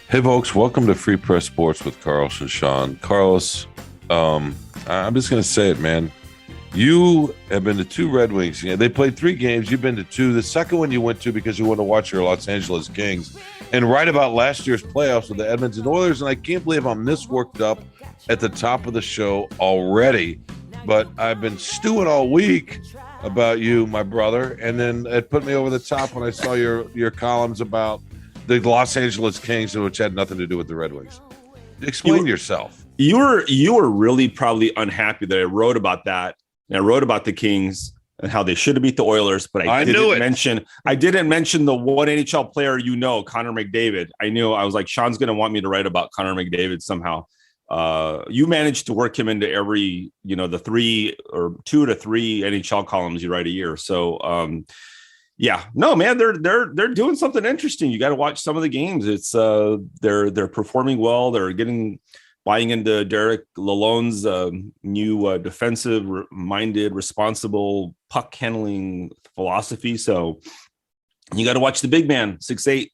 Hey, folks, welcome to Free Press Sports with Carlos and Shawn. Carlos, I'm just going to say it, man. You have been to two Red Wings. They played three games. You've been to two. The second one you went to because you wanted to watch your Los Angeles Kings and write about last year's playoffs with the Edmonton Oilers. And I can't believe I'm this worked up at the top of the show already. But I've been stewing all week about you, my brother. And then it put me over the top when I saw your columns about the Los Angeles Kings, which had nothing to do with the Red Wings. Explain yourself. You were really probably unhappy that I wrote about that. And I wrote about the Kings and how they should have beat the Oilers, but I didn't mention the one NHL player, Connor McDavid. I was like, Sean's going to want me to write about Connor McDavid somehow. You managed to work him into every, the 2 to 3 NHL columns you write a year. So, yeah, no, man, they're doing something interesting. You got to watch some of the games. It's they're performing well. They're buying into Derek Lalonde's new defensive-minded, responsible puck handling philosophy. So you got to watch the big man, 6'8",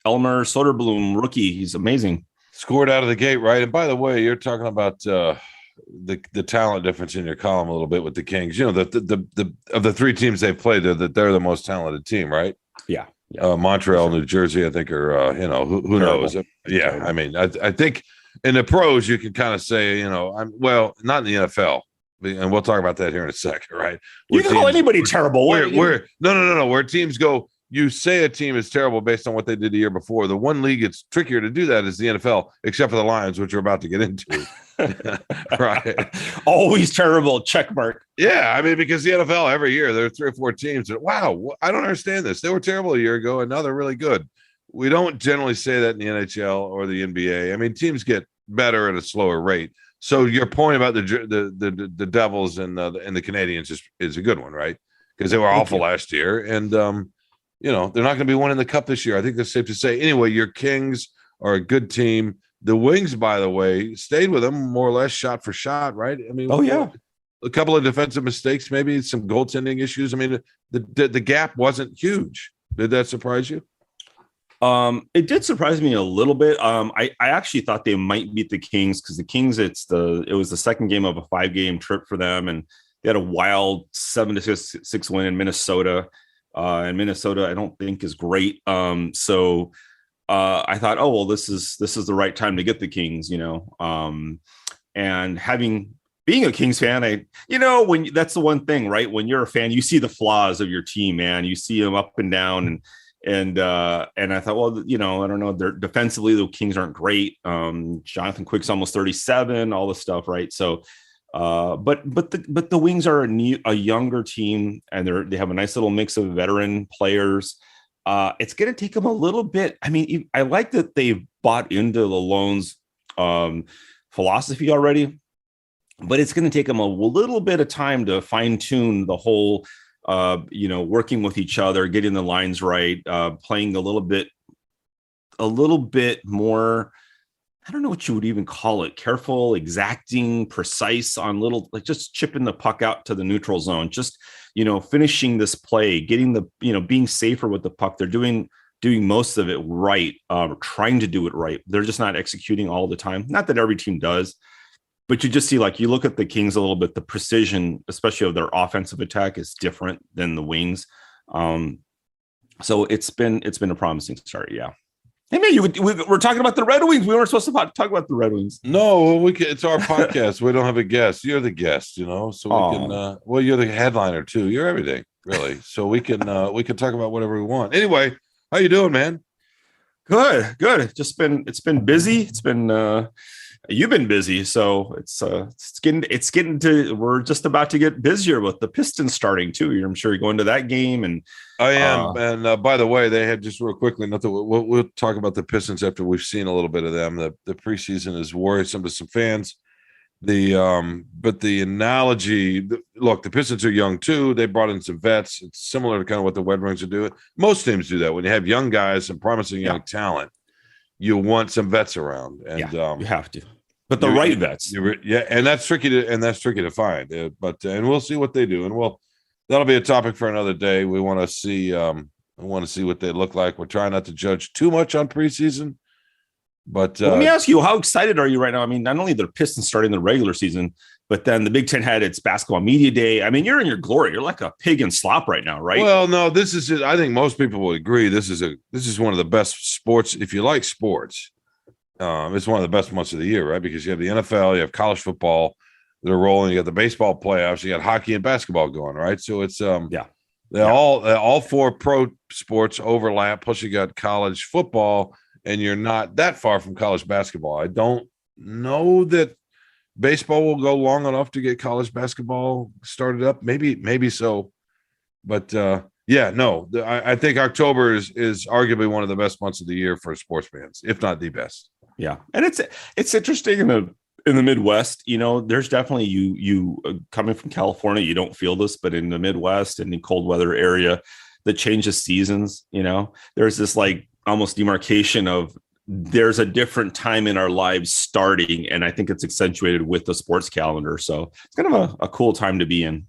Elmer Soderblom, rookie. He's amazing. Scored out of the gate, right? And by the way, you're talking about the talent difference in your column a little bit with the Kings. The of the three teams they've played, they're the most talented team, right? Yeah. Montreal, New Jersey, I think, are who knows? Yeah, I mean, I think in the pros you can kind of say, not in the NFL, and we'll talk about that here in a second, right? You can call anybody terrible. No. Where teams go, you say a team is terrible based on what they did the year before. The one league it's trickier to do that is the NFL, except for the Lions, which we're about to get into. Right. Always terrible. Check mark. Yeah. I mean, because the NFL every year, there are 3 or 4 teams that, wow, I don't understand this. They were terrible a year ago and now they're really good. We don't generally say that in the NHL or the NBA. I mean, teams get better at a slower rate. So your point about the Devils and the Canadians is a good one, right? Because they were awful last year. And, they're not going to be winning the cup this year. I think that's safe to say. Anyway, your Kings are a good team. The Wings, by the way, stayed with them more or less shot for shot, right? I mean, a couple of defensive mistakes, maybe some goaltending issues. I mean, the gap wasn't huge. Did that surprise you? It did surprise me a little bit. I actually thought they might beat the Kings because the Kings, it was the second game of a 5-game trip for them, and they had a wild 7-6 win in Minnesota. And Minnesota, I don't think is great. So I thought, this is the right time to get the Kings, and being a Kings fan, when that's the one thing, right? When you're a fan, you see the flaws of your team, man. You see them up and down, and I thought, I don't know. They're defensively, the Kings aren't great. Jonathan Quick's almost 37, all this stuff, right? So. But the Wings are a younger team, and they have a nice little mix of veteran players. It's going to take them a little bit. I mean, I like that they've bought into Lalonde's philosophy already, but it's going to take them a little bit of time to fine tune the whole, working with each other, getting the lines right, playing a little bit more. I don't know what you would even call it. Careful, exacting, precise on just chipping the puck out to the neutral zone, just, finishing this play, getting being safer with the puck. They're doing most of it right, trying to do it right. They're just not executing all the time. Not that every team does, but you just see, you look at the Kings a little bit, the precision, especially of their offensive attack, is different than the Wings. So it's been a promising start. Yeah. Hey man, we're talking about the Red Wings. We weren't supposed to talk about the Red Wings. No, it's our podcast. We don't have a guest. You're the guest, so we can. You're the headliner too. You're everything, really. So we can talk about whatever we want. Anyway, how you doing, man? Good. It's been busy. It's been you've been busy, so it's getting to. We're just about to get busier with the Pistons starting too. I'm sure you're going to that game, and I am. And by the way, they had just real quickly. We'll talk about the Pistons after we've seen a little bit of them. The preseason is worrisome to some fans. But the analogy, look, the Pistons are young too. They brought in some vets. It's similar to kind of what the Red Wings are doing. Most teams do that when you have young guys and promising young talent. You want some vets around, and you have to. But the right vets, and that's tricky to find. But we'll see what they do, and that'll be a topic for another day. We want to see what they look like. We're trying not to judge too much on preseason, But Well, let me ask you, how excited are you right now? I mean, not only the Pistons starting the regular season, but then the Big Ten had its basketball media day. I mean, you're in your glory. You're like a pig in slop right now, right? well, no, this is just, I think most people will agree. This is one of the best sports. If you like sports, it's one of the best months of the year, right? Because you have the NFL, you have college football, they're rolling. You got the baseball playoffs, you got hockey and basketball going, right? So it's all four pro sports overlap. Plus, you got college football, and you're not that far from college basketball. I don't know that baseball will go long enough to get college basketball started up. Maybe so, but I think October is arguably one of the best months of the year for sports fans, if not the best. Yeah, and it's interesting in the Midwest. You know, there's definitely you coming from California, you don't feel this, but in the Midwest and the cold weather area, the change of seasons. You know, there's this like almost demarcation of there's a different time in our lives starting, and I think it's accentuated with the sports calendar. So it's kind of a cool time to be in.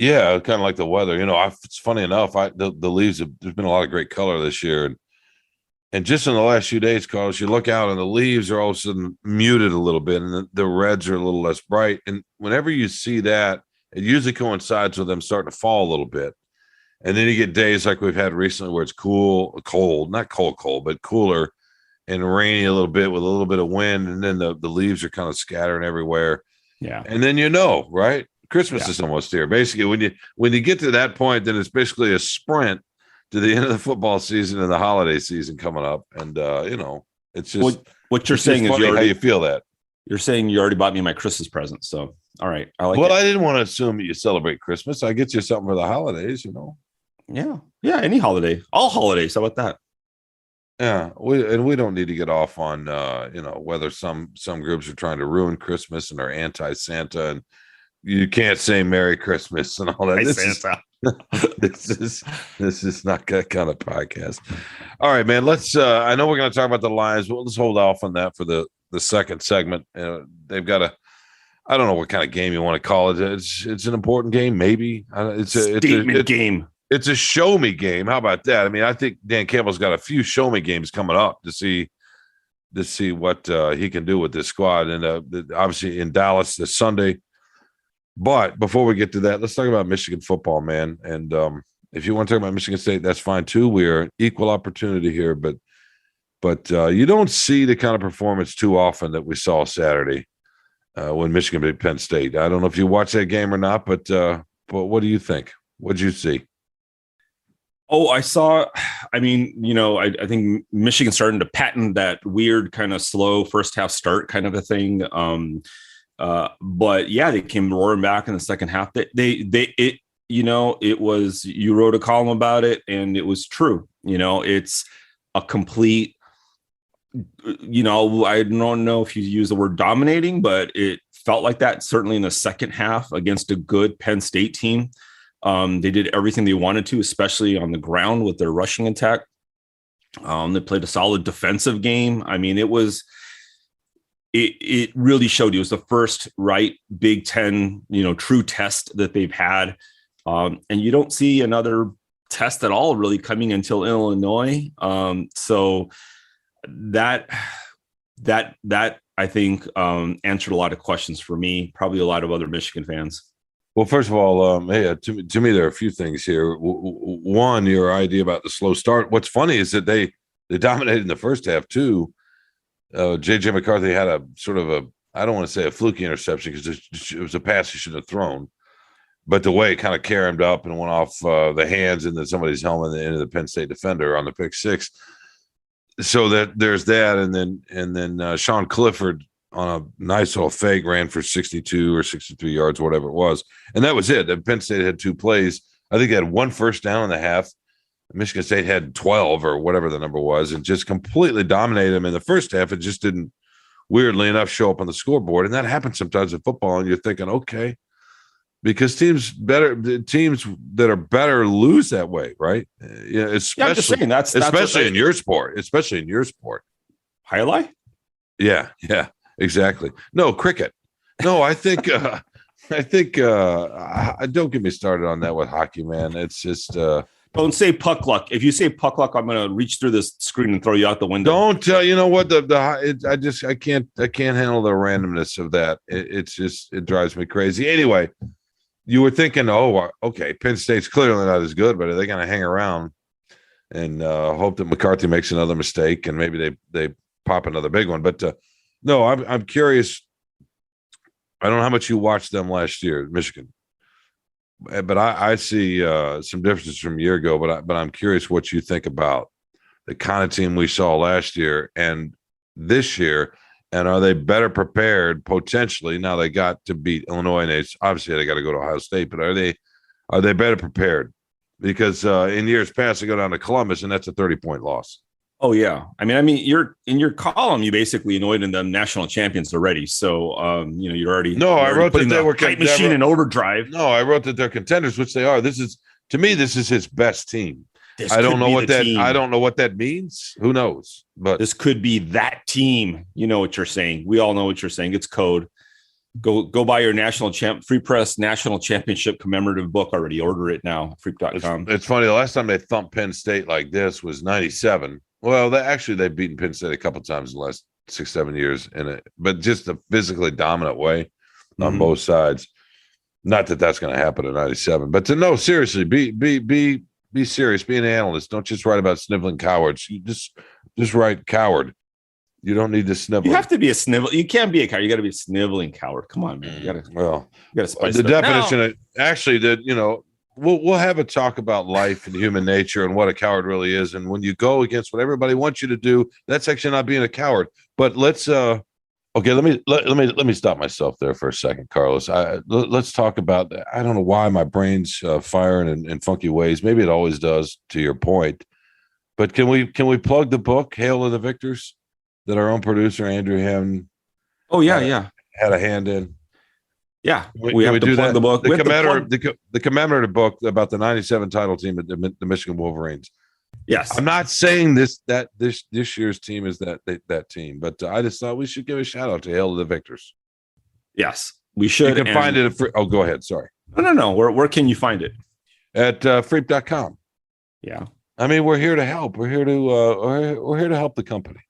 Yeah, kind of like the weather. You know, it's funny enough. The leaves there's been a lot of great color this year, and just in the last few days, Carlos, you look out and the leaves are all of a sudden muted a little bit, and the reds are a little less bright. And whenever you see that, it usually coincides with them starting to fall a little bit. And then you get days like we've had recently where it's not cold, but cooler and rainy a little bit with a little bit of wind. And then the leaves are kind of scattering everywhere. Yeah. And then, right? Christmas is almost here. Basically, when you get to that point, then it's basically a sprint to the end of the football season and the holiday season coming up. And, it's just what you're saying is how you feel that. You're saying you already bought me my Christmas present. So, all right. I like Well, I didn't want to assume that you celebrate Christmas. I get you something for the holidays, Yeah. Yeah. Any holiday, all holidays. How about that? Yeah. We don't need to get off on, whether some groups are trying to ruin Christmas and are anti-Santa, and you can't say Merry Christmas and all that. Santa. This is not that kind of podcast. All right, man. Let's. I know we're going to talk about the Lions, but let's hold off on that for the second segment. They've got I don't know what kind of game you want to call it. It's an important game, maybe. It's a statement game. It's a show me game. How about that? I mean, I think Dan Campbell's got a few show me games coming up to see what he can do with this squad, and obviously in Dallas this Sunday. But before we get to that, let's talk about Michigan football, man. And if you want to talk about Michigan State, that's fine too. We are equal opportunity here, but you don't see the kind of performance too often that we saw Saturday when Michigan beat Penn State. I don't know if you watched that game or not, but what do you think? What did you see? Oh, I saw. I mean, I think Michigan starting to patent that weird kind of slow first half start kind of a thing. But yeah, they came roaring back in the second half. It was, you wrote a column about it and it was true. It's a complete, I don't know if you use the word dominating, but it felt like that certainly in the second half against a good Penn State team. They did everything they wanted to, especially on the ground with their rushing attack. They played a solid defensive game. I mean, it really showed you. It was the first Big Ten, true test that they've had. And you don't see another test at all really coming until Illinois. So that I think answered a lot of questions for me, probably a lot of other Michigan fans. Well, first of all, to me, there are a few things here. One, your idea about the slow start. What's funny is that they dominated in the first half too. J.J. McCarthy had a sort of I don't want to say a fluky interception because it was a pass he should have thrown, but the way it kind of caromed up and went off the hands into somebody's helmet into the Penn State defender on the pick six. So that there's that, and then Shawn Clifford on a nice little fake ran for 62 or 63 yards, whatever it was, and that was it. Penn State had two plays. I think they had one first down in the half. Michigan State had 12 or whatever the number was and just completely dominated them in the first half. It just didn't, weirdly enough, show up on the scoreboard. And that happens sometimes in football. And you're thinking, okay, because teams that are better lose that way, right? Especially, I'm just saying especially in your sport. Highlight? Yeah, exactly. No, cricket. No, I think don't get me started on that with hockey, man. It's just Don't say puck luck. If you say puck luck, I'm going to reach through this screen and throw you out the window. Don't tell. You know what? I can't handle the randomness of that. It drives me crazy. Anyway, you were thinking, oh, okay, Penn State's clearly not as good, but are they going to hang around and hope that McCarthy makes another mistake and maybe they pop another big one? But no, I'm curious. I don't know how much you watched them last year, Michigan, but I see some differences from a year ago. But I'm curious what you think about the kind of team we saw last year and this year, and are they better prepared potentially? Now they got to beat Illinois, and obviously they got to go to Ohio State, but are they better prepared? Because in years past they go down to Columbus, and that's a 30-point loss. Oh yeah, I mean, you're in your column. You basically anointed them national champions already. So you're already I wrote that they were hype machine in overdrive. No, I wrote that they're contenders, which they are. This is his best team. I don't know what that means. Who knows? But this could be that team. You know what you're saying. We all know what you're saying. It's code. Go buy your Free Press National Championship commemorative book already. Order it now. Freep.com. It's funny. The last time they thumped Penn State like this was 97. Well, they've beaten Penn State a couple times in the last 6-7 years but just a physically dominant way on both sides. Not that that's going to happen in 97, but seriously, be serious. Be an analyst. Don't just write about sniveling cowards. You just write coward. You don't need to snivel. You have to be a snivel. You can't be a coward. You got to be a sniveling coward. Come on, man. You got to spice the it up. definition of actually that we'll have a talk about life and human nature and what a coward really is. And when you go against what everybody wants you to do, that's actually not being a coward. But let's okay. Let me stop myself there for a second, Carlos. Let's talk about. I don't know why my brain's firing in funky ways. Maybe it always does. To your point, but can we plug the book "Hail to the Victors" that our own producer Andrew Hammond? Oh yeah, had a hand in. Yeah, we have to plug the book. The commemorative book about the '97 title team at the Michigan Wolverines. Yes, I'm not saying this year's team is that team, but I just thought we should give a shout out to Hail to the Victors. Yes, we should. You can find it at go ahead. Sorry. No. Where can you find it? At freep.com. Yeah. I mean, we're here to help. We're here to help the company.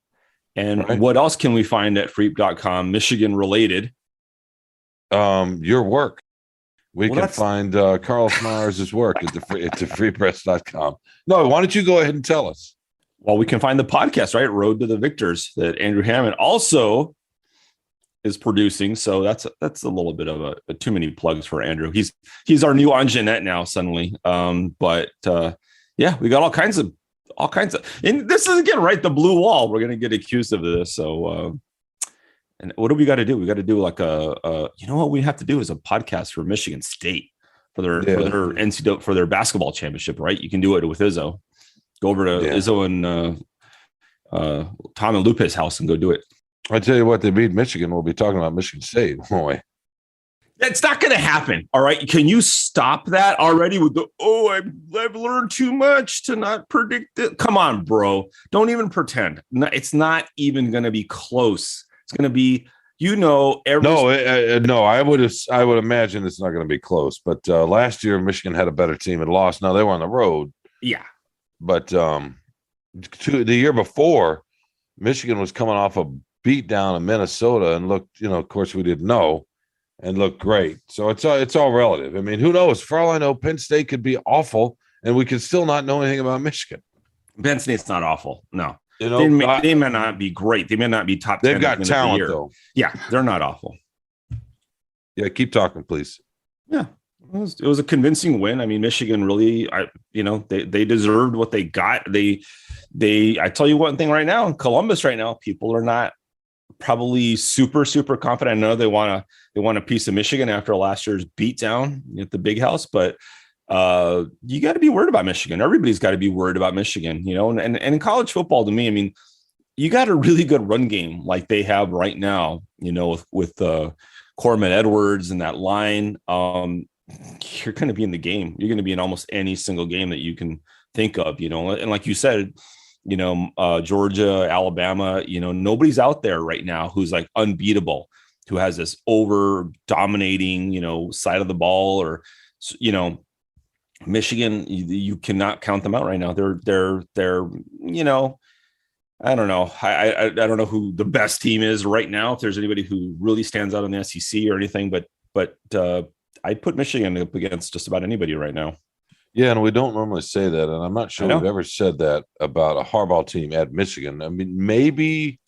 And what else can we find at freep.com, Michigan related? Your work. We can find Carlos Mars' work at freepress.com. No, why don't you go ahead and tell us? Well, we can find the podcast, right? Road to the Victors, that Andrew Hammond also is producing. So that's a little bit of a too many plugs for Andrew. He's our new on Jeanette now suddenly. But we got all kinds of, and this is again, right? The blue wall. We're going to get accused of this. So, and what do we got to do? We got to do like what we have to do is a podcast for Michigan State for their NCAA, for their basketball championship, right? You can do it with Izzo. Go over to Izzo and Tom and Lupe's house and go do it. I tell you what, they beat Michigan. We'll be talking about Michigan State, won't we? It's not going to happen. All right. Can you stop that already with I've learned too much to not predict it. Come on, bro. Don't even pretend. No, it's not even going to be close. It's going to be, I would imagine it's not going to be close. But last year, Michigan had a better team and lost. Now they were on the road. Yeah. But the year before, Michigan was coming off a beat down in Minnesota and looked, of course we didn't know, and looked great. So it's all relative. I mean, who knows? For all I know, Penn State could be awful and we could still not know anything about Michigan. Penn State's not awful. No. They may not be great. They may not be top 10. They've got talent, though. Yeah, they're not awful. Yeah, keep talking, please. Yeah, it was a convincing win. I mean, Michigan really, they deserved what they got. I tell you one thing right now, in Columbus right now, people are not probably super, super confident. I know they want a piece of Michigan after last year's beatdown at the Big House, but you got to be worried about Michigan. Everybody's got to be worried about Michigan, and in college football, to me, I mean, you got a really good run game like they have right now, with Corman Edwards and that line. You're going to be in the game. You're going to be in almost any single game that you can think of, and like you said, Georgia, Alabama, nobody's out there right now who's like unbeatable, who has this over dominating, side of the ball, or, Michigan, you cannot count them out right now. They're I don't know. I don't know who the best team is right now. If there's anybody who really stands out in the SEC or anything, but I'd put Michigan up against just about anybody right now. Yeah, and we don't normally say that, and I'm not sure we've ever said that about a Harbaugh team at Michigan. I mean, maybe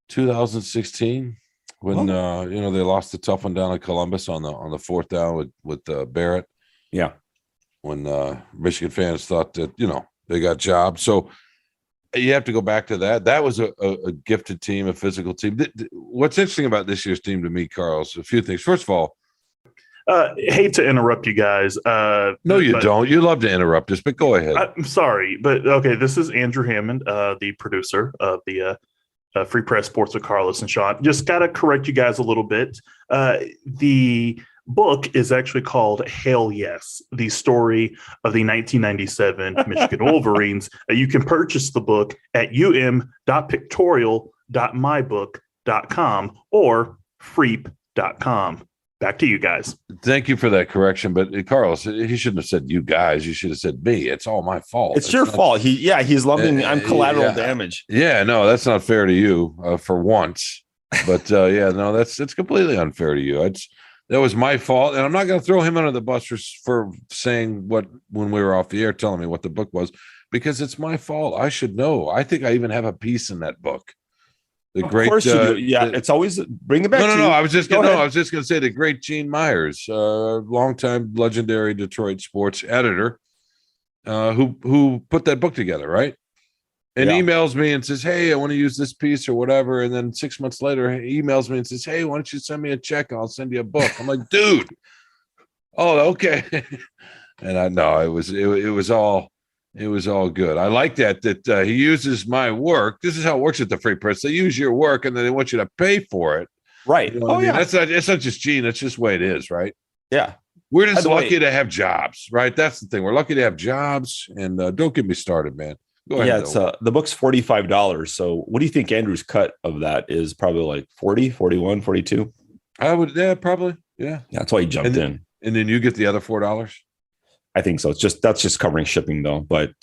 2016 when they lost the tough one down at Columbus on the fourth down with Barrett. Yeah, when Michigan fans thought that they got jobs. So you have to go back to that. That was a gifted team, a physical team. What's interesting about this year's team to me, Carlos, a few things. First of all, hate to interrupt you guys. No, you don't. You love to interrupt us, but go ahead. I'm sorry, but okay. This is Andrew Hammond, the producer of the Free Press Sports with Carlos and Shawn. Just got to correct you guys a little bit. The book is actually called Hail Yes, the story of the 1997 Michigan Wolverines. You can purchase the book at um.pictorial.mybook.com or freep.com. Back to you guys. Thank you for that correction. But Carlos, he shouldn't have said you guys. You should have said me. It's all my fault. It's your fault. He's lumping. I'm collateral damage. Yeah, no, that's not fair to you for once. But it's completely unfair to you. That was my fault, and I'm not going to throw him under the bus for saying when we were off the air, telling me what the book was, because it's my fault. I should know. I think I even have a piece in that book. Of course you do. Yeah, it's always bring it back. No. I was just going to say the great Gene Myers, longtime legendary Detroit sports editor, who put that book together, right? And emails me and says, "Hey, I want to use this piece or whatever." And then 6 months later, he emails me and says, "Hey, why don't you send me a check and I'll send you a book?" I'm like, "Dude, oh, okay." And I know it was all good. I like that he uses my work. This is how it works at the Free Press. They use your work and then they want you to pay for it. Right. Yeah. It's not just Gene. That's just the way it is, right? Yeah. We're just lucky to have jobs, right? That's the thing. We're lucky to have jobs. And don't get me started, man. Go ahead. Yeah, it's the book's $45. So what do you think Andrew's cut of that is? Probably like 40, 41, 42? I would, probably. Yeah. That's why he jumped in. And then you get the other $4? I think so. That's just covering shipping though. But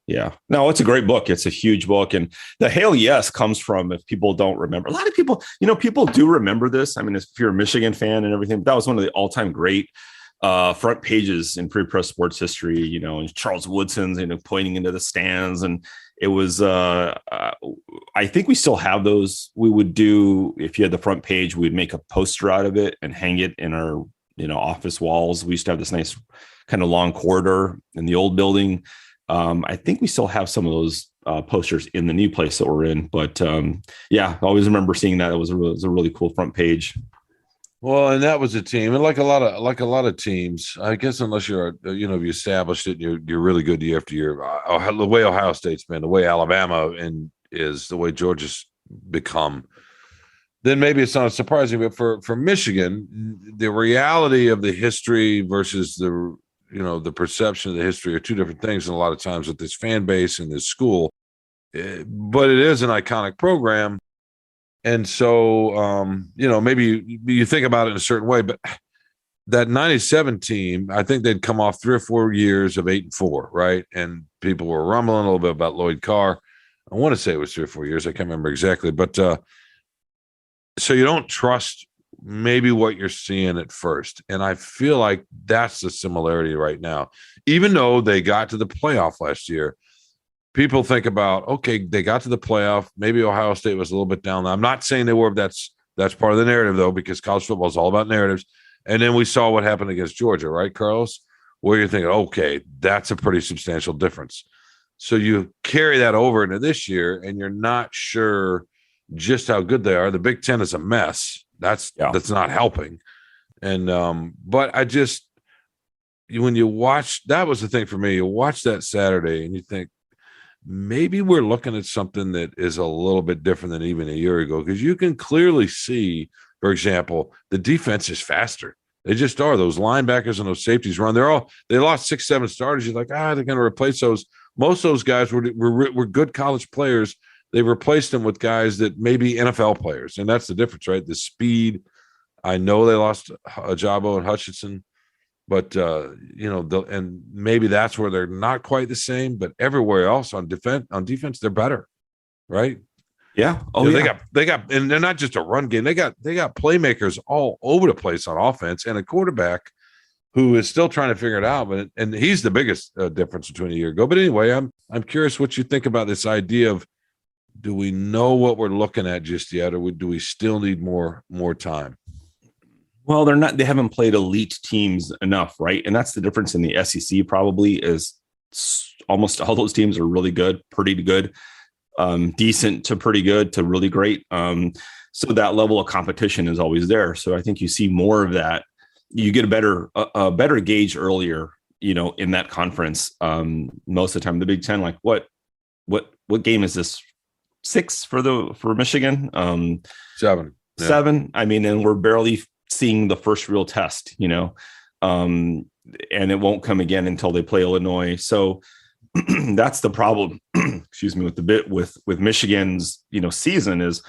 yeah, no, it's a great book. It's a huge book. And the Hail Yes comes from, if people don't remember, a lot of people, people do remember this. I mean, if you're a Michigan fan and everything, that was one of the all-time great front pages in Free Press sports history, and Charles Woodson's, pointing into the stands. And it was, I think we still have those. We would do, if you had the front page, we'd make a poster out of it and hang it in our, office walls. We used to have this nice kind of long corridor in the old building. I think we still have some of those posters in the new place that we're in, but I always remember seeing that. It was a really cool front page. Well, and that was a team, and like a lot of teams, I guess, unless you're, you established it, and you're really good year after year. The way Ohio State's been, the way Alabama is, the way Georgia's become, then maybe it's not surprising. But for Michigan, the reality of the history versus the perception of the history are two different things. And a lot of times with this fan base and this school, but it is an iconic program. And so, maybe you think about it in a certain way, but that 97 team, I think they'd come off 3 or 4 years of 8-4, right? And people were rumbling a little bit about Lloyd Carr. I want to say it was 3 or 4 years. I can't remember exactly. But so you don't trust maybe what you're seeing at first. And I feel like that's the similarity right now. Even though they got to the playoff last year, people think about, okay, they got to the playoff. Maybe Ohio State was a little bit down. I'm not saying they were. That's part of the narrative, though, because college football is all about narratives. And then we saw what happened against Georgia, right, Carlos? Where you're thinking, okay, that's a pretty substantial difference. So you carry that over into this year, and you're not sure just how good they are. The Big Ten is a mess. That's not helping. And but when you watch, that was the thing for me. You watch that Saturday, and you think, maybe we're looking at something that is a little bit different than even a year ago, because you can clearly see, for example, the defense is faster. They just are. Those linebackers and those safeties run. They lost 6-7 starters. You're like, they're going to replace those. Most of those guys were good college players. They replaced them with guys that may be NFL players, and that's the difference, right? The speed. I know they lost Ajabo and Hutchinson, but and maybe that's where they're not quite the same, but everywhere else on defense, they're better, right? Yeah. Oh, yeah. They got, and they're not just a run game. They got playmakers all over the place on offense, and a quarterback who is still trying to figure it out. And he's the biggest difference between a year ago. But anyway, I'm curious what you think about this idea of, do we know what we're looking at just yet, or do we still need more time? Well, they haven't played elite teams enough, right? And that's the difference in the SEC probably, is almost all those teams are really good, pretty good, decent to pretty good to really great. So that level of competition is always there. So I think you see more of that. You get a better gauge earlier, in that conference. Most of the time, the Big Ten, like what game is this? 6 for Michigan? 7. Yeah. 7. I mean, and we're barely seeing the first real test, and it won't come again until they play Illinois. So that's the problem. Excuse me, with Michigan's season is,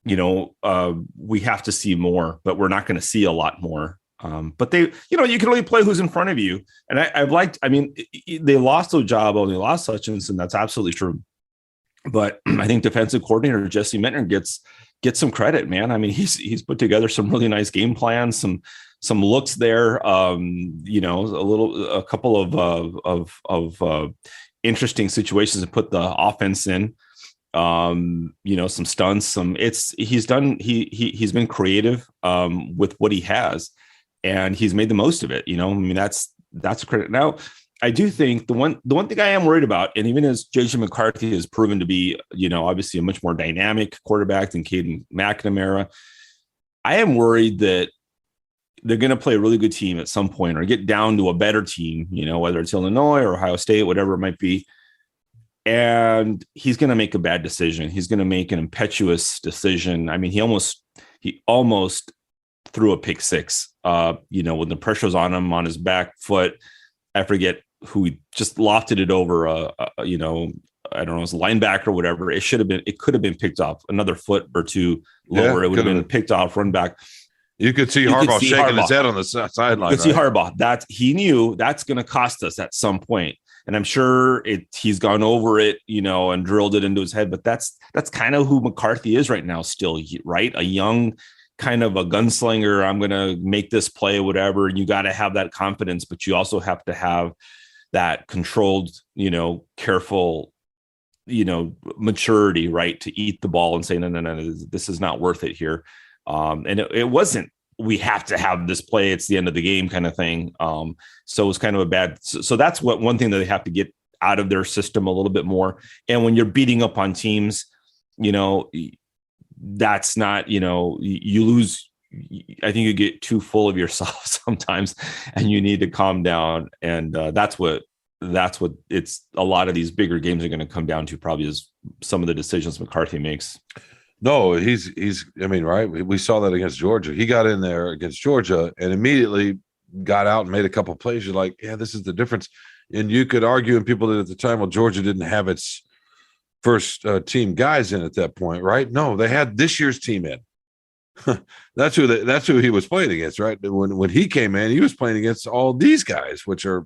we have to see more, but we're not going to see a lot more. But they, you can only play who's in front of you. And they lost Ojabo, they lost Hutchinson. That's absolutely true. But I think defensive coordinator Jesse Minter gets some credit, man. I mean, he's put together some really nice game plans, some looks there. A couple of interesting situations to put the offense in. Some stunts. He's been creative with what he has, and he's made the most of it. That's a credit. Now, I do think the one thing I am worried about, and even as JJ McCarthy has proven to be, obviously a much more dynamic quarterback than Caden McNamara, I am worried that they're going to play a really good team at some point, or get down to a better team, whether it's Illinois or Ohio State, whatever it might be. And he's going to make a bad decision. He's going to make an impetuous decision. I mean, he almost threw a pick 6, when the pressure was on him on his back foot. I forget who just lofted it over, I don't know, it's a linebacker or whatever. It could have been picked off another foot or two lower. It would have been picked off, run back. You could see Harbaugh shaking his head on the sideline. You could see Harbaugh. That he knew that's going to cost us at some point. And I'm sure he's gone over it, and drilled it into his head. But that's kind of who McCarthy is right now still, right? A young kind of a gunslinger. I'm going to make this play, whatever. You got to have that confidence, but you also have to have that controlled, careful, maturity, right? To eat the ball and say, no, this is not worth it here. And it wasn't, we have to have this play, it's the end of the game kind of thing. So it was kind of a bad, so that's one thing that they have to get out of their system a little bit more. And when you're beating up on teams, that's not, you lose. I think you get too full of yourself sometimes, and you need to calm down. And that's what it's, a lot of these bigger games are going to come down to, probably, is some of the decisions McCarthy makes. No, right. We saw that against Georgia. He got in there against Georgia and immediately got out and made a couple of plays. You're like, yeah, this is the difference. And you could argue, and people did at the time, well, Georgia didn't have its first team guys in at that point, right? No, they had this year's team in. That's who he was playing against, right? When he came in, he was playing against all these guys, which are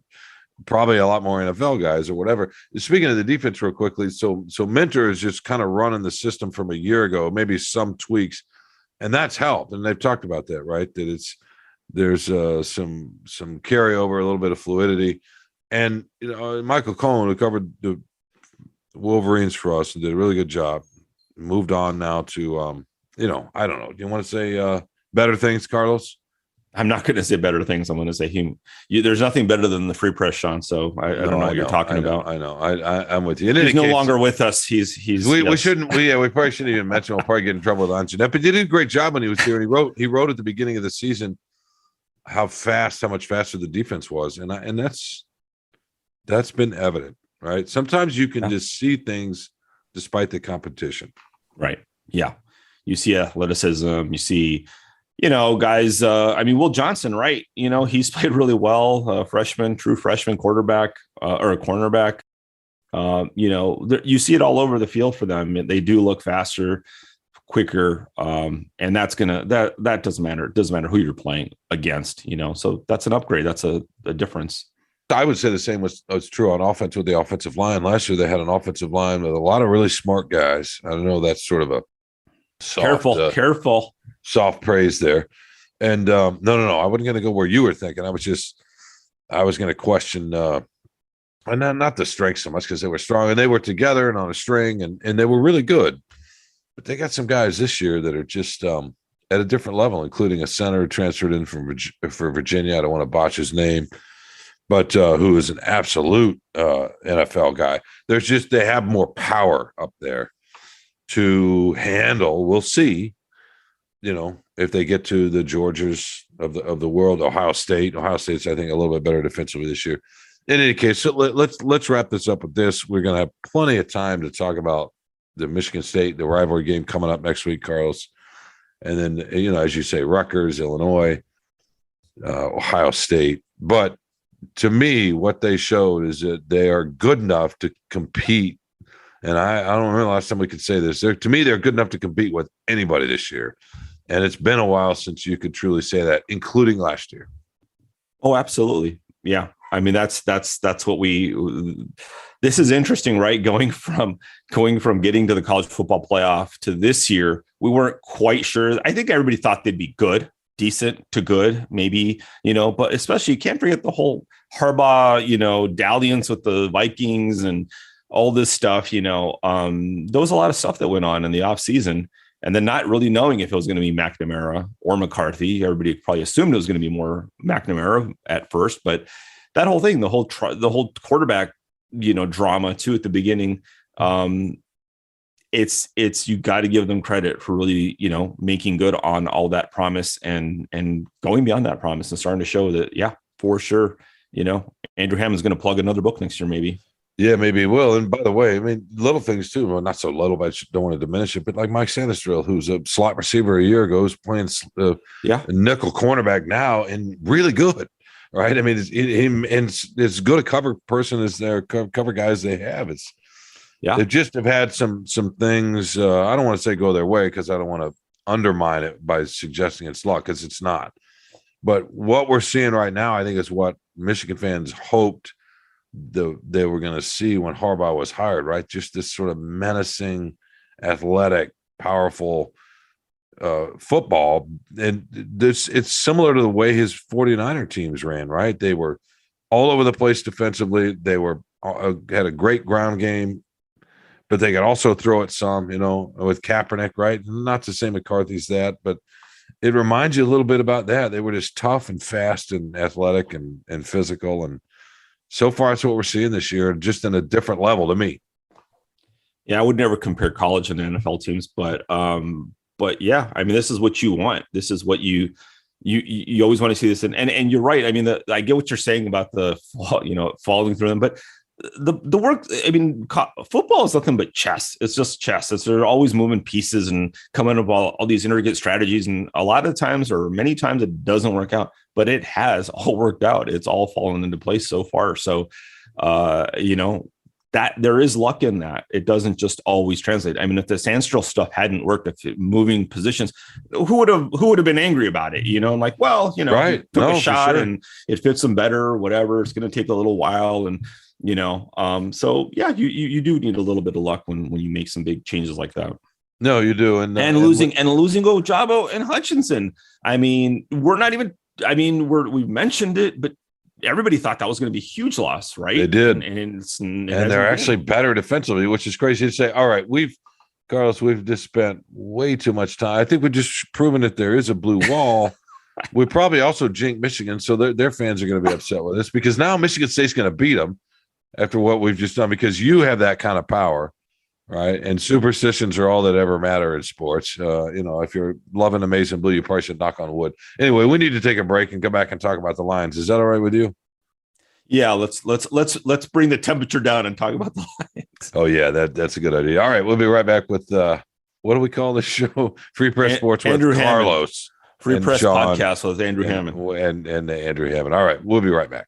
probably a lot more NFL guys or whatever. Speaking of the defense real quickly, so Minter is just kind of running the system from a year ago, maybe some tweaks, and that's helped. And they've talked about that, right? That there's some carryover, a little bit of fluidity. And Michael Cohen, who covered the Wolverines for us and did a really good job, moved on now to I don't know. Do you want to say better things, Carlos? I'm not going to say better things. I'm going to say there's nothing better than the free press, Shawn. So I don't know what you're talking about. I know. I'm with you. He's no longer with us. We probably shouldn't even mention. We'll probably get in trouble with Anjanette, but he did a great job when he was here. And he wrote at the beginning of the season how much faster the defense was, and that's been evident, right? Sometimes you can just see things despite the competition, right? Yeah, you see athleticism. You see. Guys, Will Johnson, right? He's played really well, true freshman quarterback or a cornerback. You see it all over the field for them. They do look faster. quicker. And that doesn't matter. It doesn't matter who you're playing against, so that's an upgrade. That's a difference. I would say the same was true on offense with the offensive line. Last year, they had an offensive line with a lot of really smart guys. I know that's sort of a careful soft praise there. And no, I wasn't going to go where you were thinking. I was going to question, and not the strength so much because they were strong and they were together and on a string and they were really good. But they got some guys this year that are just at a different level, including a center transferred in for Virginia. I don't want to botch his name, but who is an absolute NFL guy. They have more power up there to handle. We'll see, if they get to the Georgias of the world. Ohio State's, I think, a little bit better defensively this year. In any case, so let's wrap this up with this. We're going to have plenty of time to talk about the Michigan State, the rivalry game coming up next week, Carlos. And then, as you say, Rutgers, Illinois, Ohio State. But to me, what they showed is that they are good enough to compete. And I don't remember the last time we could say this. To me, they're good enough to compete with anybody this year. And it's been a while since you could truly say that, including last year. Oh, absolutely. Yeah. I mean, that's what this is interesting, right? Going from getting to the college football playoff to this year, we weren't quite sure. I think everybody thought they'd be good, decent to good, maybe, but especially you can't forget the whole Harbaugh, dalliance with the Vikings and all this stuff, there was a lot of stuff that went on in the offseason. And then not really knowing if it was going to be McNamara or McCarthy. Everybody probably assumed it was going to be more McNamara at first, but that whole thing, the whole quarterback, drama too at the beginning. It's you got to give them credit for really, making good on all that promise and going beyond that promise and starting to show that, yeah, for sure. Andrew Hammond's going to plug another book next year, maybe. Yeah, maybe he will. And by the way, I mean, little things too. Well, not so little, but I don't want to diminish it. But like Mike Sandusdrill, who's a slot receiver a year ago, is playing nickel cornerback now and really good, right? I mean, it's as good a cover person as their cover guys they have. They just have had some things. I don't want to say go their way because I don't want to undermine it by suggesting it's luck, because it's not. But what we're seeing right now, I think, is what Michigan fans hoped they were going to see when Harbaugh was hired, right? Just this sort of menacing, athletic, powerful football. And it's similar to the way his 49er teams ran, right? They were all over the place defensively. They had a great ground game, but they could also throw it some, with Kaepernick, right? Not to say McCarthy's that, but it reminds you a little bit about that. They were just tough and fast and athletic and physical. And so far, that's what we're seeing this year, just in a different level to me. Yeah, I would never compare college and NFL teams, but yeah, I mean, this is what you want. This is what you always want to see this. And you're right. I mean, I get what you're saying about the, following through them, but the work, I mean, football is nothing but chess. It's just chess. They're always moving pieces and coming up all these intricate strategies. And a lot of times, or many times, it doesn't work out, but it has all worked out. It's all fallen into place so far. So, that there is luck in that. It doesn't just always translate. I mean, if the Sandstrom stuff hadn't worked, if moving positions, who would have been angry about it? I'm like, well, right. Took a shot and it fits them better, or whatever. It's going to take a little while. And, so yeah, you do need a little bit of luck when you make some big changes like that. No, you do. And losing Ojabo and Hutchinson. I mean, we've mentioned it, but everybody thought that was going to be a huge loss, right? They did. And they're actually better defensively, which is crazy to say. All right, Carlos, we've just spent way too much time. I think we've just proven that there is a blue wall. We probably also jinked Michigan, so their fans are going to be upset with us, because now Michigan State's going to beat them after what we've just done, because you have that kind of power, right? And superstitions are all that ever matter in sports. If you're loving Amazing Blue, you probably should knock on wood. Anyway, we need to take a break and come back and talk about the Lions. Is that all right with you? Yeah, let's bring the temperature down and talk about the Lions. Oh yeah, that's a good idea. All right, we'll be right back with what do we call the show? Free Press Sports with Andrew Carlos. Free Press Shawn, Podcast with Andrew Hammond. And Andrew Hammond. All right, we'll be right back.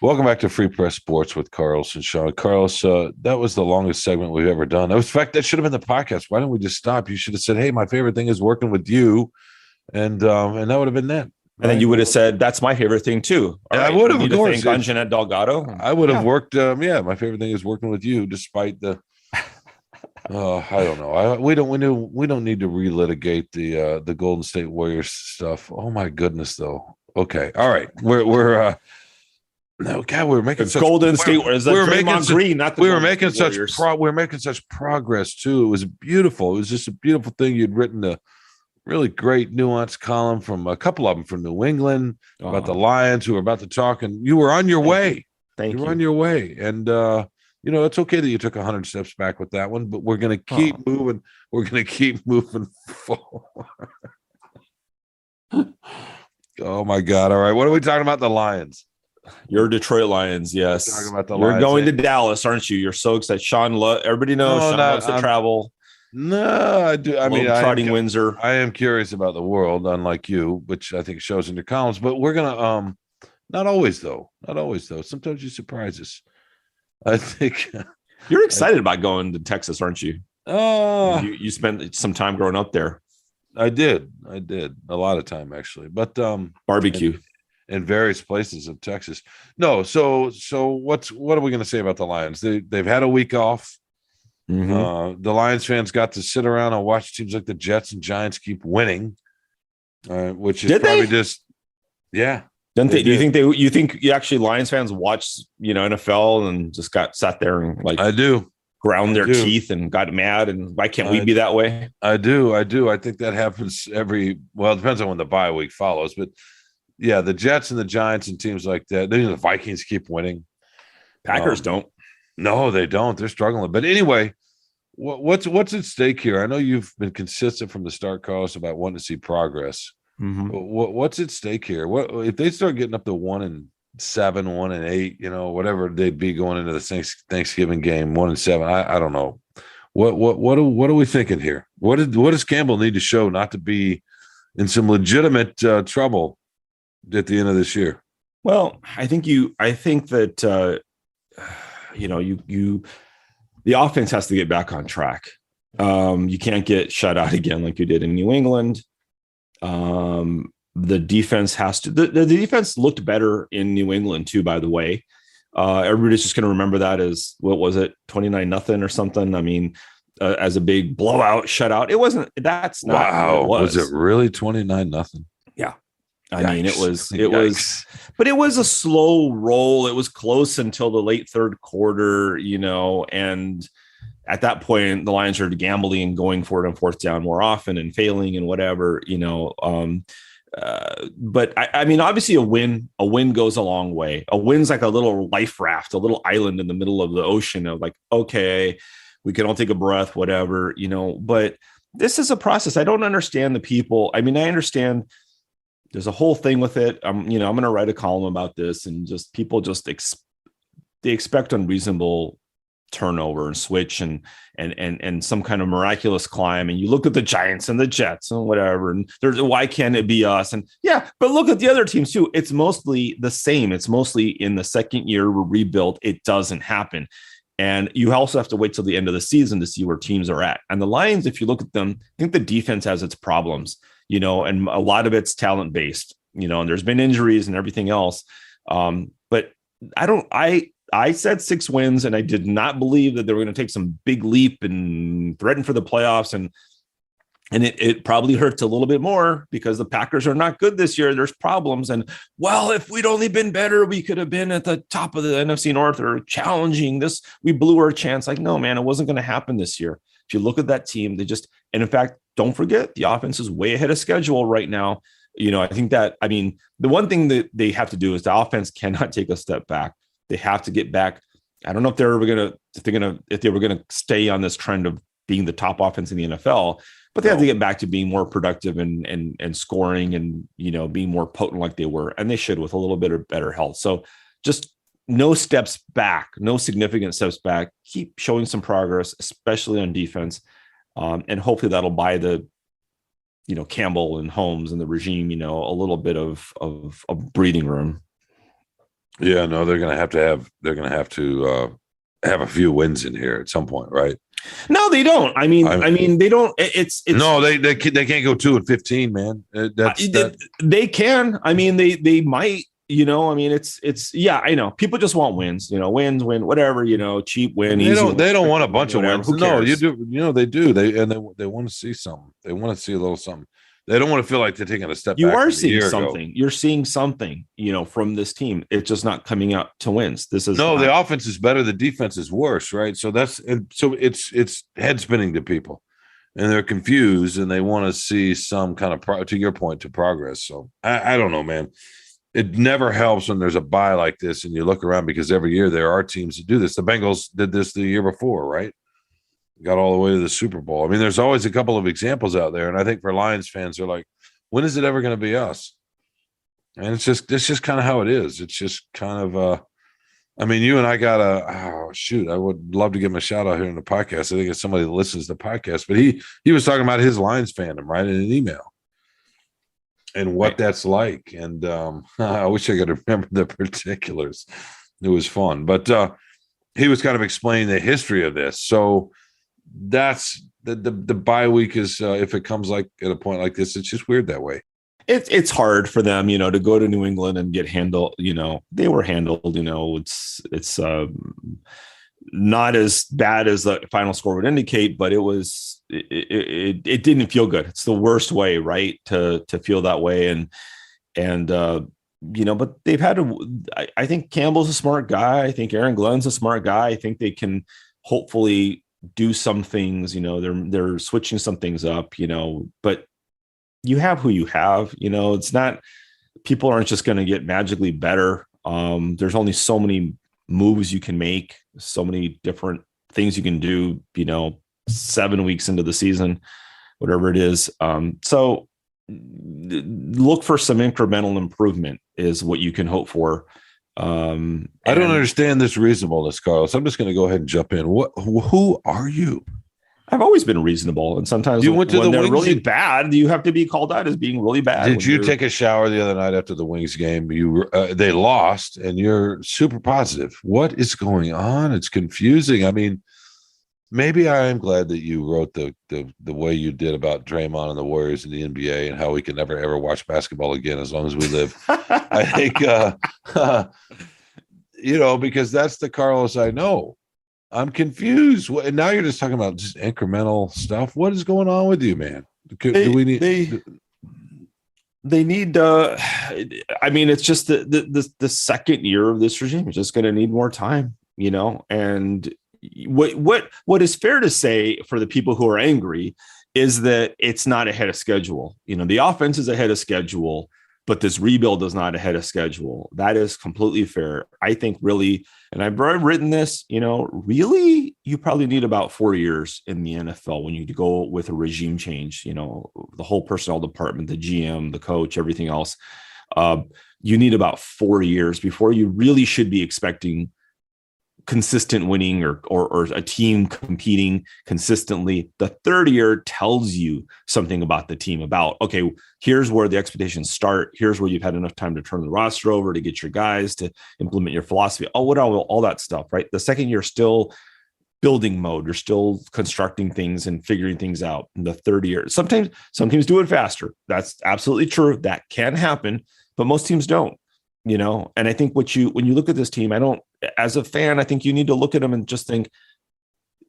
Welcome back to Free Press Sports with Carlos and Shawn. Carlos, that was the longest segment we've ever done. In fact, that should have been the podcast. Why didn't we just stop? You should have said, "Hey, my favorite thing is working with you," and that would have been that. And then you would have said, "That's my favorite thing too." All right, I would have, of course. Jeanette Delgado. I would have worked. My favorite thing is working with you, despite the. I don't know. We don't need to relitigate the Golden State Warriors stuff. Oh my goodness, though. Okay, all right. We're no, God, we were making such Golden State Warriors. We were making green, not the we were making such we were making such progress too. It was beautiful. It was just a beautiful thing. You'd written a really great nuanced column from a couple of them from New England about the Lions who were about to talk, and you were on your way. Thank you. You were on your way, and it's okay that you took 100 steps back with that one, but we're going to keep moving. We're going to keep moving forward. Oh my God! All right, what are we talking about? The Lions. You're Detroit Lions, yes. Talking about the You're Lions. going to Dallas, aren't you? You're so excited. Shawn, everybody knows Shawn loves to travel. No, I do. I mean, trotting Windsor. I am curious about the world, unlike you, which I think shows in your columns. But we're gonna not always though. Not always though. Sometimes you surprise us. I think you're excited about going to Texas, aren't you? You spent some time growing up there. I did a lot of time actually, but barbecue. In various places of Texas. No, so what are we going to say about the Lions? They've had a week off. Mm-hmm. The Lions fans got to sit around and watch teams like the Jets and Giants keep winning, which is just yeah. Didn't they? Do you think actually Lions fans watched NFL and just sat there and I do ground their teeth and got mad, and why can't we be that way? I do. I think that happens it depends on when the bye week follows, but. Yeah, the Jets and the Giants and teams like that. The Vikings keep winning. Packers don't. No, they don't. They're struggling. But anyway, what's at stake here? I know you've been consistent from the start, Carlos, about wanting to see progress. Mm-hmm. What's at stake here? What if they start getting up to 1-7, 1-8? Whatever they'd be going into the Thanksgiving game, 1-7. I don't know. What are we thinking here? What does Campbell need to show not to be in some legitimate trouble at the end of this year? Well, I think that the offense has to get back on track. You can't get shut out again like you did in New England. The defense has to. The defense looked better in New England too. By the way, everybody's just going to remember that as what was it, 29-0 or something. I mean, as a big blowout shutout. It wasn't. That's not. Wow. Was it really 29-0? Yeah. I mean, it was, but it was a slow roll. It was close until the late third quarter, and at that point, the Lions are gambling and going for it on fourth down more often and failing and whatever, but I mean, obviously a win goes a long way. A win's like a little life raft, a little island in the middle of the ocean of like, okay, we can all take a breath, whatever, but this is a process. I don't understand the people. I mean, I understand there's a whole thing with it. I'm going to write a column about this, and just people they expect unreasonable turnover and switch and some kind of miraculous climb. And you look at the Giants and the Jets and whatever, and why can't it be us? And yeah, but look at the other teams too. It's mostly the same. It's mostly in the second year we're rebuilt. It doesn't happen. And you also have to wait till the end of the season to see where teams are at. And the Lions, if you look at them, I think the defense has its problems. And a lot of it's talent based, and there's been injuries and everything else. But I said 6 wins, and I did not believe that they were going to take some big leap and threaten for the playoffs. And it probably hurts a little bit more because the Packers are not good this year. There's problems. And if we'd only been better, we could have been at the top of the NFC North or challenging this. We blew our chance. Like, no, man, it wasn't going to happen this year. If you look at that team, and in fact, don't forget the offense is way ahead of schedule right now. I think that, the one thing that they have to do is the offense cannot take a step back. They have to get back. I don't know if they were going to stay on this trend of being the top offense in the NFL, but they have to get back to being more productive and scoring and, being more potent like they were. And they should with a little bit of better health. So just no steps back, no significant steps back. Keep showing some progress, especially on defense. And hopefully that'll buy the, Campbell and Holmes and the regime, a little bit of breathing room. Yeah, no, they're gonna have to have a few wins in here at some point, right? No, they don't. I mean, they don't. It's no, they can't go 2-15, man. They can. I mean, they might. You know, I mean, it's yeah. I know people just want wins. You know, win, whatever. You know, cheap win. They don't want a bunch of wins. Who cares? No, you do. You know, they do. They want to see something. They want to see a little something. They don't want to feel like they're taking a step back. You are seeing something. You're seeing something, you know, from this team. It's just not coming out to wins. The offense is better. The defense is worse, right? So it's head spinning to people, and they're confused, and they want to see some kind of to your point, to progress. So I don't know, man. It never helps when there's a bye like this, and you look around, because every year there are teams that do this. The Bengals did this the year before, right? Got all the way to the Super Bowl. I mean, there's always a couple of examples out there, and I think for Lions fans, they're like, when is it ever going to be us? And it's just kind of how it is. It's just kind of I mean, you and I got I would love to give him a shout out here in the podcast. I think it's somebody that listens to the podcast, but he was talking about his Lions fandom, right, in an email, and what that's like. And I wish I could remember the particulars. It was fun, but he was kind of explaining the history of this. So that's the bye week is if it comes like at a point like this, it's just weird that way. It's hard for them, you know, to go to New England and get handled. You know, they were handled. You know, it's not as bad as the final score would indicate, but it didn't feel good. It's the worst way, right, to feel that way. And you know, but they've had to. I think Campbell's a smart guy. I think Aaron Glenn's a smart guy. I think they can hopefully do some things. You know, they're switching some things up. You know, but you have who you have. You know, it's not. People aren't just going to get magically better. There's only so many moves you can make, so many different things you can do. You know, 7 weeks into the season, whatever it is. So look for some incremental improvement is what you can hope for. I don't understand this reasonableness, Carlos. I'm just going to go ahead and jump in. Who are you? I've always been reasonable, and sometimes when they're really bad, you have to be called out as being really bad. Did you take a shower the other night after the Wings game? They lost, and you're super positive. What is going on? It's confusing. I mean, maybe I am glad that you wrote the way you did about Draymond and the Warriors in the NBA and how we can never ever watch basketball again as long as we live. I think, you know, because that's the Carlos I know. I'm confused. And now you're just talking about just incremental stuff. What is going on with you, man? Do we need? They need. I mean, it's just the second year of this regime is just going to need more time, you know. And what is fair to say for the people who are angry is that it's not ahead of schedule. You know, the offense is ahead of schedule, but this rebuild is not ahead of schedule. That is completely fair. I think really, and I've written this, you know, really, you probably need about 4 years in the NFL when you go with a regime change, you know, the whole personnel department, the GM, the coach, everything else. You need about 4 years before you really should be expecting consistent winning or a team competing consistently. The third year tells you something about the team, about, okay, here's where the expectations start. Here's where you've had enough time to turn the roster over, to get your guys to implement your philosophy. All that stuff, right? The second year, still building mode. You're still constructing things and figuring things out. In the third year, sometimes some teams do it faster. That's absolutely true. That can happen, but most teams don't. You know, and I think when you look at this team, as a fan, I think you need to look at them and just think,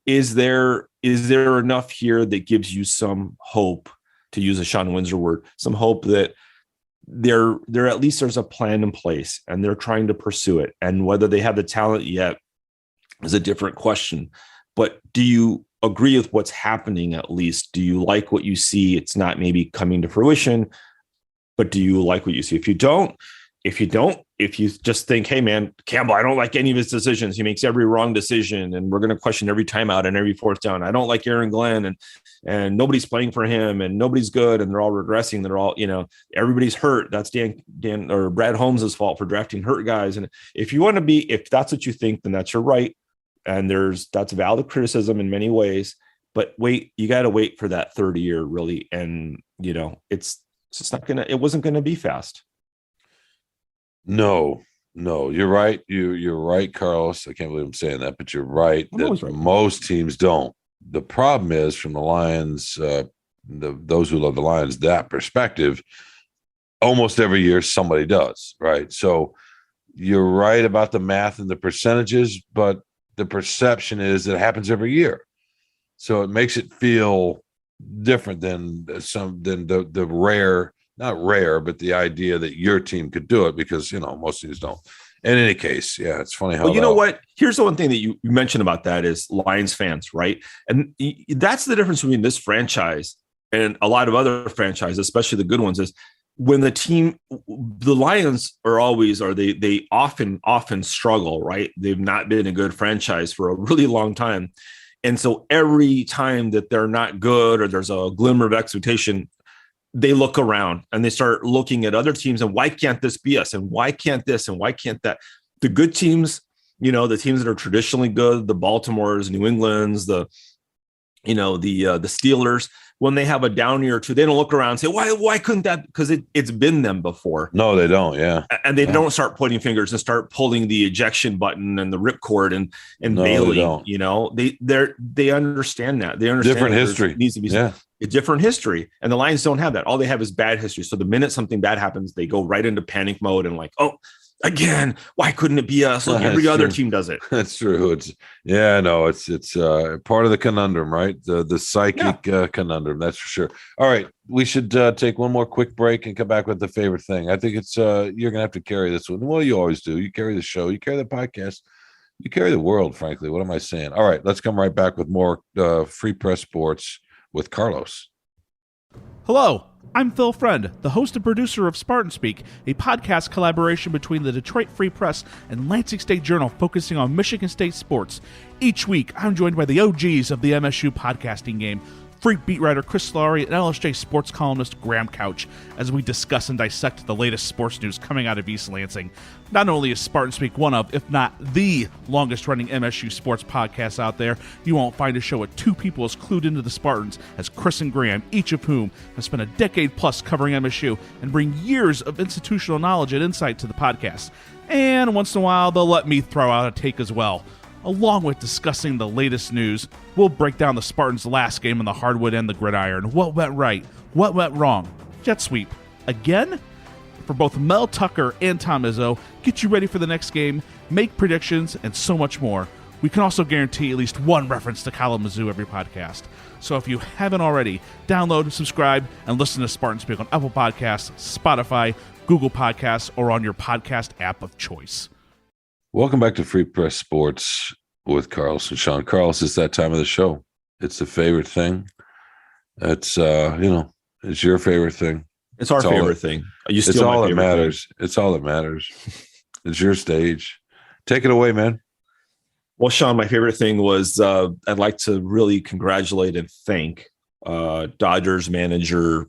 is there enough here that gives you some hope, to use a Shawn Windsor word, some hope that there at least there's a plan in place and they're trying to pursue it. And whether they have the talent yet is a different question. But do you agree with what's happening? At least, do you like what you see? It's not maybe coming to fruition, but do you like what you see? If you just think, hey man, Campbell, I don't like any of his decisions. He makes every wrong decision and we're going to question every timeout and every fourth down. I don't like Aaron Glenn and nobody's playing for him and nobody's good and they're all regressing. They're all, you know, everybody's hurt. That's Dan or Brad Holmes' fault for drafting hurt guys. And if that's what you think, then that's your right. And that's valid criticism in many ways, but you got to wait for that third year really. And it wasn't going to be fast. No, No, you're right. You're right, Carlos. I can't believe I'm saying that, but you're right I'm that always right. most teams don't. The problem is from the Lions, those who love the Lions, that perspective, almost every year somebody does, right? So you're right about the math and the percentages, but the perception is that it happens every year. So it makes it feel different than the rare, not rare, but the idea that your team could do it, because most teams don't. In any case, yeah, it's funny how. Well, you know what? Here's the one thing that you mentioned about that is Lions fans, right? And that's the difference between this franchise and a lot of other franchises, especially the good ones, is when the Lions they often struggle, right? They've not been a good franchise for a really long time. And so every time that they're not good or there's a glimmer of expectation, they look around and they start looking at other teams and why can't this be us? And why can't this? And why can't that? The good teams, the teams that are traditionally good, the Baltimores, New England's, the Steelers, when they have a down year or two, they don't look around and say, why couldn't that? Because it's been them before. No, they don't. Yeah. And they don't start pointing fingers and start pulling the ejection button and the ripcord and No, bailing, they they understand that. They understand different history. Needs to be a different history. And the Lions don't have that. All they have is bad history. So the minute something bad happens, they go right into panic mode and like, oh, again, why couldn't it be us? Look, every other team does it. That's true. It's part of the conundrum, right? The psychic conundrum. That's for sure. All right, we should take one more quick break and come back with the favorite thing. I think it's you're gonna have to carry this one. Well, you always do. You carry the show. You carry the podcast. You carry the world. Frankly, what am I saying? All right, let's come right back with more Free Press Sports with Carlos. Hello. I'm Phil Friend, the host and producer of Spartan Speak, a podcast collaboration between the Detroit Free Press and Lansing State Journal focusing on Michigan State sports. Each week, I'm joined by the OGs of the MSU podcasting game, Freak beat writer Chris Laurie and LSJ sports columnist Graham Couch, as we discuss and dissect the latest sports news coming out of East Lansing. Not only is Spartan Speak one of, if not the longest-running MSU sports podcasts out there, you won't find a show with two people as clued into the Spartans as Chris and Graham, each of whom have spent a decade-plus covering MSU and bring years of institutional knowledge and insight to the podcast. And once in a while, they'll let me throw out a take as well. Along with discussing the latest news, we'll break down the Spartans' last game on the hardwood and the gridiron. What went right? What went wrong? Jet sweep. Again? For both Mel Tucker and Tom Izzo, get you ready for the next game, make predictions, and so much more. We can also guarantee at least one reference to Kalamazoo every podcast. So if you haven't already, download, subscribe, and listen to Spartan Speak on Apple Podcasts, Spotify, Google Podcasts, or on your podcast app of choice. Welcome back to Free Press Sports with Carlos and Shawn. Carlos, it's that time of the show. It's the favorite thing. It's it's your favorite thing. It's our favorite thing. It's all that matters. It's all that matters. It's your stage. Take it away, man. Well, Shawn, my favorite thing was I'd like to really congratulate and thank Dodgers manager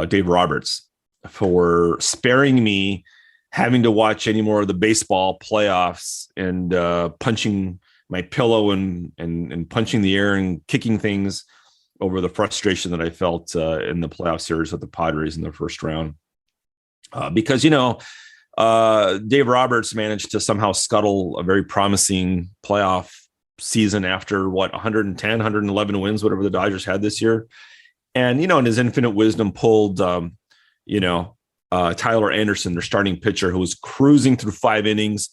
Dave Roberts for sparing me having to watch any more of the baseball playoffs and punching my pillow and punching the air and kicking things over the frustration that I felt in the playoff series with the Padres in the first round. Because, Dave Roberts managed to somehow scuttle a very promising playoff season after 110, 111 wins, whatever the Dodgers had this year. And, in his infinite wisdom pulled, Tyler Anderson, their starting pitcher, who was cruising through 5 innings,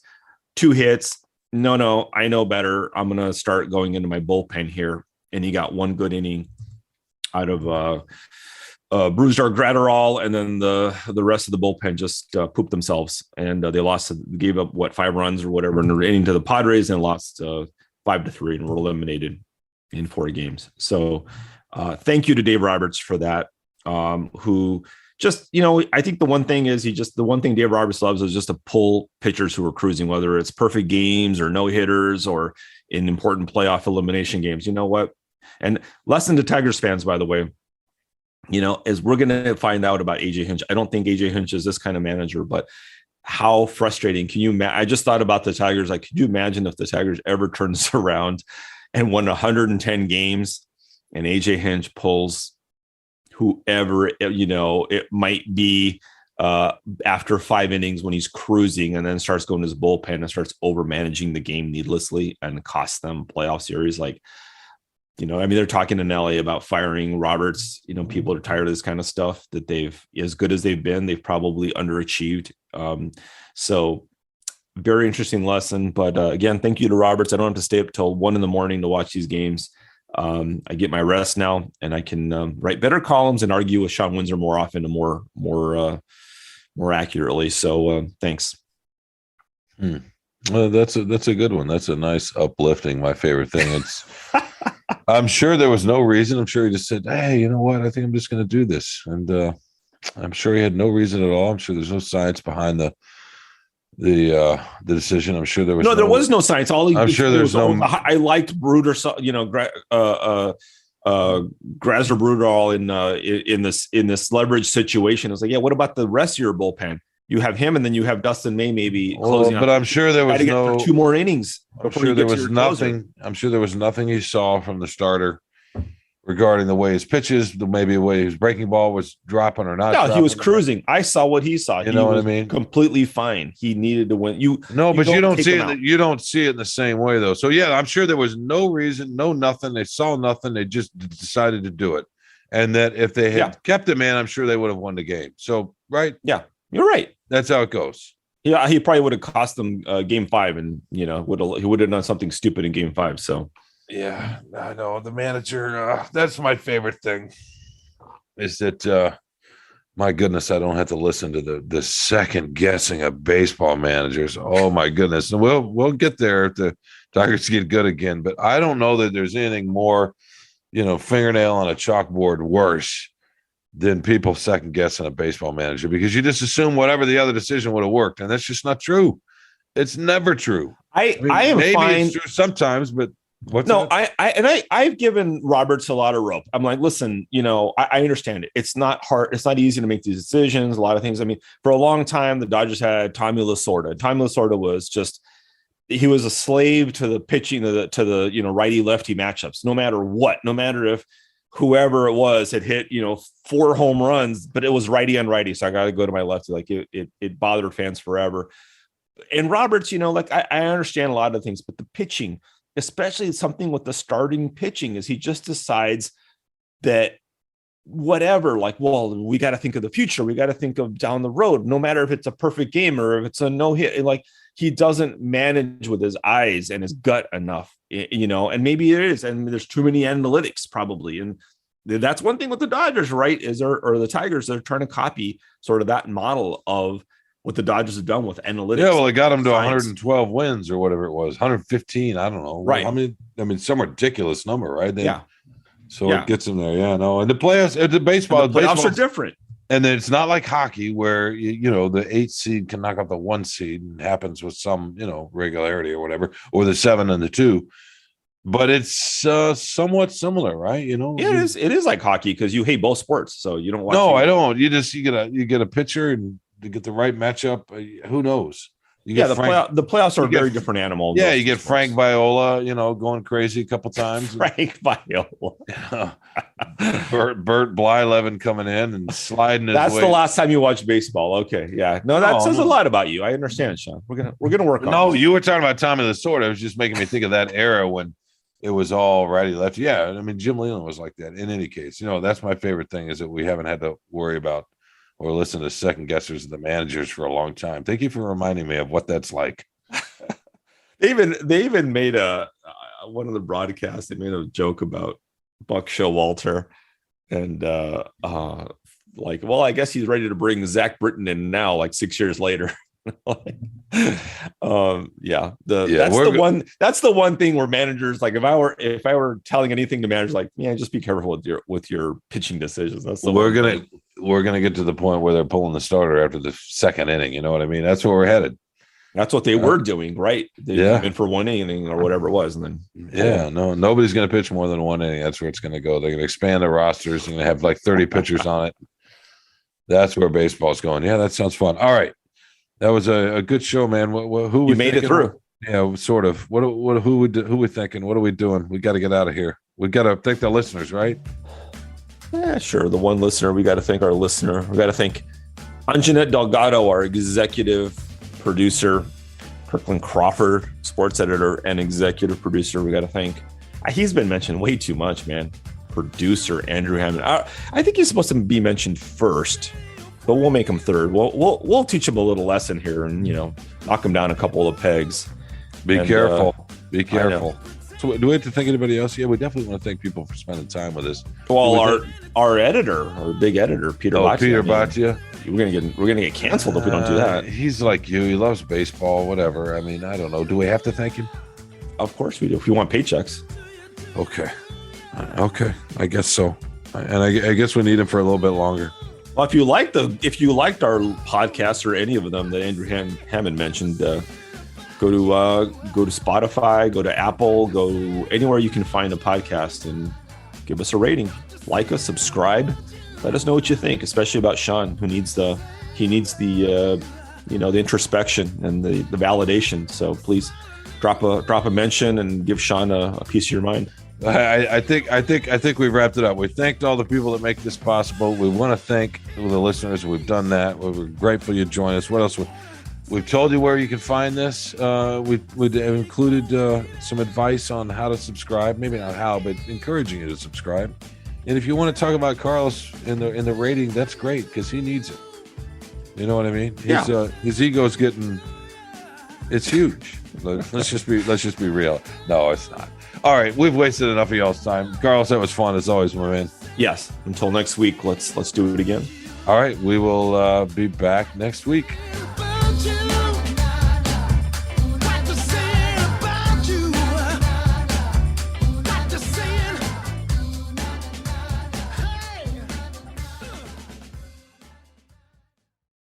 2 hits. No, I know better. I'm going to start going into my bullpen here. And he got 1 good inning out of Brusdar Gratterall, and then the rest of the bullpen just pooped themselves. And they gave up 5 runs or whatever in the inning to the Padres and lost 5-3 and were eliminated in 4 games. So thank you to Dave Roberts for that, who just, I think the one thing Dave Roberts loves is just to pull pitchers who are cruising, whether it's perfect games or no hitters or in important playoff elimination games. You know what? And lesson to Tigers fans, by the way, as we're going to find out about AJ Hinch. I don't think AJ Hinch is this kind of manager, but how frustrating can you I just thought about the Tigers. Like, could you imagine if the Tigers ever turns around and won 110 games and AJ Hinch pulls whoever, it might be after 5 innings when he's cruising, and then starts going to his bullpen and starts over managing the game needlessly and costs them playoff series. Like, they're talking in LA about firing Roberts. People are tired of this kind of stuff, that they've, as good as they've been, they've probably underachieved. So very interesting lesson. But again, thank you to Roberts. I don't have to stay up till 1 a.m. to watch these games. I get my rest now, and I can write better columns and argue with Shawn Windsor more often and more accurately. So thanks. Well, that's a good one. That's a nice uplifting. My favorite thing. It's I'm sure there was no reason. I'm sure he just said, hey, you know what? I think I'm just going to do this. And I'm sure he had no reason at all. I'm sure there's no science behind the decision. I'm sure there was there was no science. I'm sure there's no. I liked Bruder, Grasser Bruder in this leverage situation. It's like, yeah, what about the rest of your bullpen? You have him, and then you have Dustin May maybe closing. But I'm sure there was no 2 more innings. I'm sure there was nothing. I'm sure there was nothing he saw from the starter regarding the way his pitches, maybe the way his breaking ball was dropping or not. No, he was cruising. I saw what he saw. You know what I mean? Completely fine. He needed to win. But you don't see it. You don't see it in the same way though. So yeah, I'm sure there was no reason, no nothing. They saw nothing. They just decided to do it, and that if they had kept him in, I'm sure they would have won the game. So right? Yeah, you're right. That's how it goes. Yeah, he probably would have cost them game 5, and he would have done something stupid in game 5. So. Yeah, I know the manager. That's my favorite thing. Is that my goodness? I don't have to listen to the second guessing of baseball managers. Oh my goodness! And we'll get there if the Tigers get good again. But I don't know that there's anything more, fingernail on a chalkboard worse than people second guessing a baseball manager, because you just assume whatever the other decision would have worked, and that's just not true. It's never true. I am maybe fine it's true sometimes, but. I've given Roberts a lot of rope. I'm like, listen, I understand it. It's not hard. It's not easy to make these decisions. A lot of things. I mean, for a long time, the Dodgers had Tommy Lasorda. Tommy Lasorda was he was a slave to the pitching, to the righty lefty matchups, no matter what, no matter if whoever it was had hit, 4 home runs, but it was righty on righty. So I got to go to my lefty. Like it bothered fans forever. And Roberts, I understand a lot of things, but the pitching, especially something with the starting pitching, is he just decides that whatever, we got to think of the future. We got to think of down the road, no matter if it's a perfect game or if it's a no hit. Like, he doesn't manage with his eyes and his gut enough, and maybe it is. And there's too many analytics probably. And that's one thing with the Dodgers, right? Or the Tigers, they're trying to copy sort of that model of what the Dodgers have done with analytics. Yeah, well, it got them to 112 wins or whatever it was, 115. I don't know. Right. I mean, some ridiculous number, right? So it gets them there. Yeah, no. And the playoffs, the playoffs are different. And then it's not like hockey where, the 8 seed can knock out the 1 seed, and happens with some, regularity or whatever, or the 7 and the 2. But it's somewhat similar, right? Yeah, it is like hockey, because you hate both sports. So you don't watch. No, I don't. You get a pitcher, and to get the right matchup, who knows? The playoffs are a very different animal. Yeah, you get Frank Viola, going crazy a couple times. Frank Viola. Bert Blyleven coming in and sliding his That's way. the last time you watched baseball. Okay, yeah. No, that says a lot about you. I understand, Shawn. We're gonna work on. No, you were talking about Tommy Lasorda. It was just making me think of that era when it was all righty lefty. Yeah, I mean, Jim Leland was like that. In any case, that's my favorite thing, is that we haven't had to worry about or listen to second guessers of the managers for a long time. Thank you for reminding me of what that's like. They even made one of the broadcasts. They made a joke about Buck Showalter, and I guess he's ready to bring Zach Britton in now, 6 years later. That's the one thing where managers, if I were telling anything to managers, just be careful with your pitching decisions. We're gonna get to the point where they're pulling the starter after the 2nd inning. You know what I mean? That's where we're headed. That's what they were doing, right? They came in for 1 inning or whatever it was, and then nobody's gonna pitch more than 1 inning. That's where it's gonna go. They're gonna expand the rosters. They're gonna have 30 pitchers on it. That's where baseball's going. Yeah, that sounds fun. All right. That was a good show, man. Who you made it through? Yeah, sort of. Who we thinking? What are we doing? We got to get out of here. We got to thank the listeners, right? Yeah, sure. The one listener, we got to thank our listener. We got to thank Anjanette Delgado, our executive producer. Kirkland Crawford, sports editor and executive producer. We got to thank. He's been mentioned way too much, man. Producer Andrew Hammond. I think he's supposed to be mentioned first, but we'll make him third. We'll teach him a little lesson here, and knock him down a couple of pegs. Be careful. Be careful. So, do we have to thank anybody else? Yeah, we definitely want to thank people for spending time with us. Well, our editor, our big editor, Peter. Peter Baccia. We're gonna get canceled if we don't do that. He's like you. He loves baseball. Whatever. I mean, I don't know. Do we have to thank him? Of course we do. If we want paychecks. Okay. I guess so. And I guess we need him for a little bit longer. Well, if you liked our podcast or any of them that Andrew Hammond mentioned, go to Spotify, go to Apple, go anywhere you can find a podcast and give us a rating. Like us, subscribe. Let us know what you think, especially about Shawn, who needs the introspection and the validation. So please drop a mention and give Shawn a piece of your mind. I think we've wrapped it up. We thanked all the people that make this possible. We want to thank the listeners. We've done that. We're grateful you join us. What else? We've told you where you can find this. We've included some advice on how to subscribe. Maybe not how, but encouraging you to subscribe. And if you want to talk about Carlos in the rating, that's great because he needs it. You know what I mean? His ego's it's huge. Let's just be real. No, it's not. All right, we've wasted enough of y'all's time. Carlos, that was fun as always, my man. Yes. Until next week, let's do it again. All right, we will be back next week.